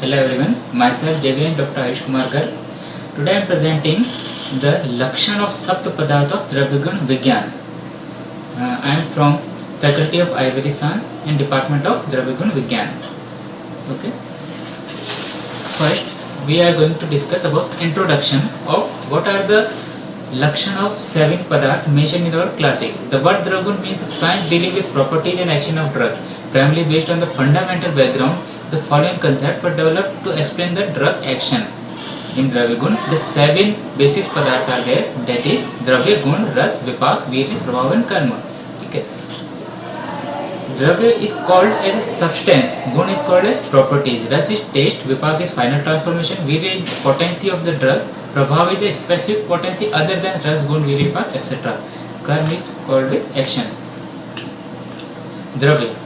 Hello everyone, myself JVN Dr. Ayush Kumar Gar. Today I am presenting the Lakshan of Sapt Padarth of Dravyagun Vigyan. I am from Faculty of Ayurvedic Science and Department of Dravyagun Vigyan. Okay. First, we are going to discuss about introduction of what are the Lakshan of 7 Padarth mentioned in our classics. The word Dravyagun means the science dealing with properties and action of drug, primarily based on the fundamental background. The following concepts were developed to explain the drug action. In Dravyagun, the 7 basic padarth are there, that is Dravya, Gun, Ras, Vipak, Virya, Prabhav and Karma. Okay. Dravya is called as a substance, Gun is called as properties, Ras is taste, Vipak is final transformation, Virya is potency of the drug, Prabhav is a specific potency other than Ras, Gun, Virya, Vipak, etc. Karma is called with action. Dravya.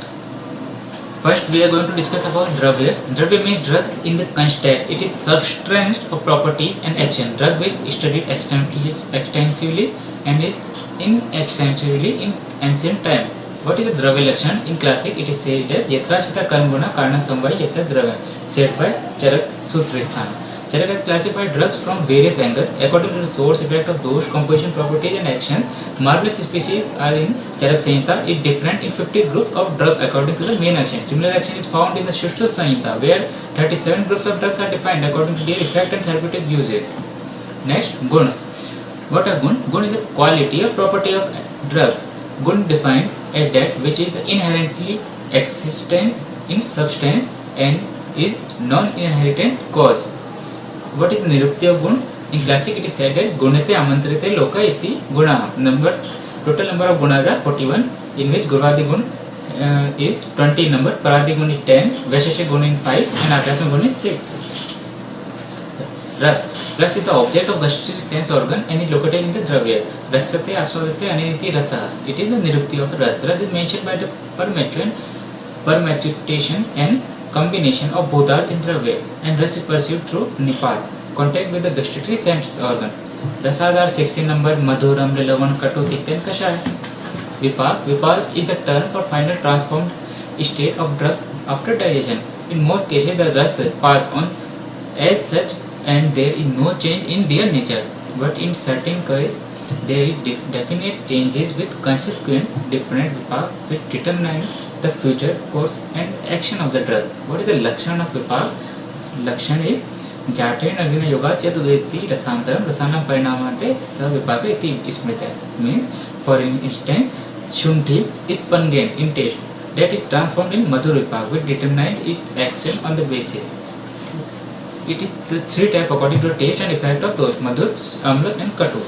First, we are going to discuss about Dravya. Dravya means drug in the construct. It is substance of properties and action. Drug is studied extensively and inextensively in ancient time. What is the Dravya Lakshan? In classic, it is said as Yatrashita Karmguna Karna Samvai Yatra Dravya, said by Charak Sutristhana. Charak has classified drugs from various angles according to the source, effect of dose, composition, properties and actions. Marvelous species are in Charak Samhita is different in 50 groups of drugs according to the main action. Similar action is found in the Shushruta Samhita where 37 groups of drugs are defined according to their effect and therapeutic uses. Next, Gun. What are Gun? Gun is the quality or property of drugs. Gun defined as that which is inherently existent in substance and is non-inherent cause. What is the nirupti of gun? In classic it is said that gunate amantrite loka iti guna. Total number of gunas are 41, in which Gurvadi gun is 20 number, Paradi gun is 10, Vaishesha gun is 5 and Adhyatma gun is 6. Ras. Ras is the object of gustatory sense organ and is located in the Dravya. Rasate aswadate aniti rasa. It is the nirupti of Ras. Ras is mentioned by the permutation and combination of Bhutad in Dravya, and Ras is perceived through Nipad, contact with the gustatory sense organ. Rasas are 16 number, Madhur, Amla, Lavan, Katu, Tikta and Kashaya. Vipak is the term for final transformed state of drug after digestion. In most cases the Ras pass on as such and there is no change in their nature, but in certain cases there is definite changes with consequent different Vipak which determine the future course and action of the drug. What is the Lakshan of Vipak? Lakshan is Jate Nagina Yoga Chetudeti Rasantaram Rasanam Parinamante Sa Vipaka iti Smrita. Means, for instance, Shunthi is pungent in taste, that is transformed in Madhur Vipak which determined its action on the basis. It is the 3 types according to the taste and effect of those Madhur, Amla and Katu.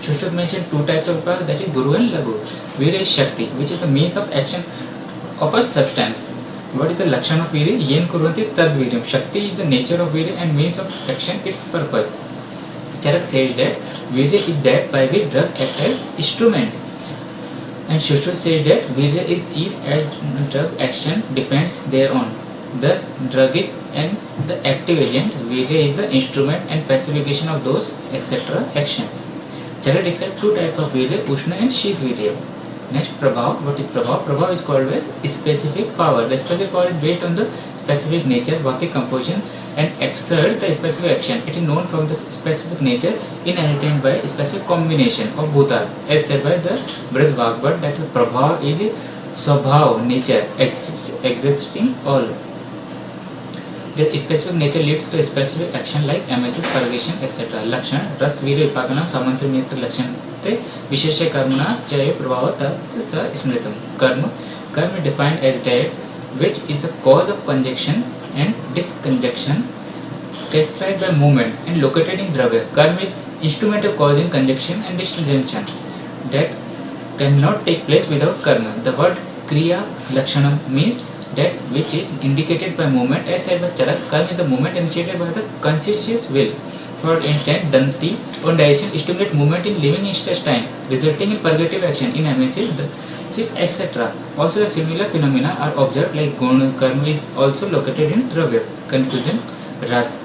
Shushruta mentioned 2 types of Vipak, that is Guru and Lagu. Virya is Shakti, which is the means of action of a substance. What is the Lakshan of Virya? Yen Kurvanti Tad Viryam. Shakti is the nature of Virya and means of action, its purpose. Charak says that Virya is that by which drug acts as instrument. And Shushruta says that Virya is chief as drug action depends thereon. Thus, drug is and the active agent, Virya is the instrument and pacification of those etc. actions. Charak describes 2 types of Virya, Ushna and Sheet Virya. Next, Prabhav. What is Prabhav? Prabhav is called as specific power. The specific power is based on the specific nature, bhautik composition and exert the specific action. It is known from the specific nature inherited by a specific combination of bhuta, as said by the Braj Bhagavad, that Prabhav is Swabhav, nature, existing all. The specific nature leads to a specific action like emesis, purgation, etc. Lakshan, Ras, Virya, Vipakanam, Samantra, Nitra, Lakshan, Te, Vishesha Karmana, Chaya, Prabhava, Tat, Sa, Smritam. Karma. Karma defined as that which is the cause of conjunction and disconjunction, characterized by movement and located in Dravya. Karma is instrument of causing conjunction and disconjunction that cannot take place without karma. The word Kriya Lakshanam means that which is indicated by movement, as said by Charak. Karma is the movement initiated by the conscious will. For instance, Danti on digestion stimulate movement in living intestine, resulting in purgative action in emesis, etc. Also, the similar phenomena are observed like Guna. Karma is also located in Dravya. Conclusion: Ras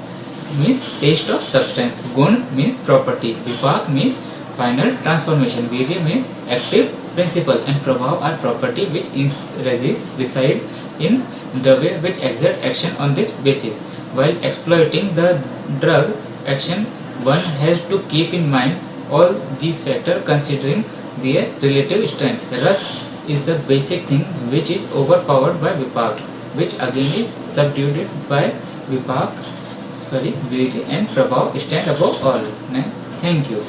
means taste of substance, Gun means property, Vipak means final transformation, Virya means active principle, and Prabhav are property which reside in Dravya which exert action on this basis. While exploiting the drug action, one has to keep in mind all these factors considering their relative strength. Ras is the basic thing which is overpowered by Vipak, which again is subdued by Vipak, Virti and Prabhav stand above all. Thank you.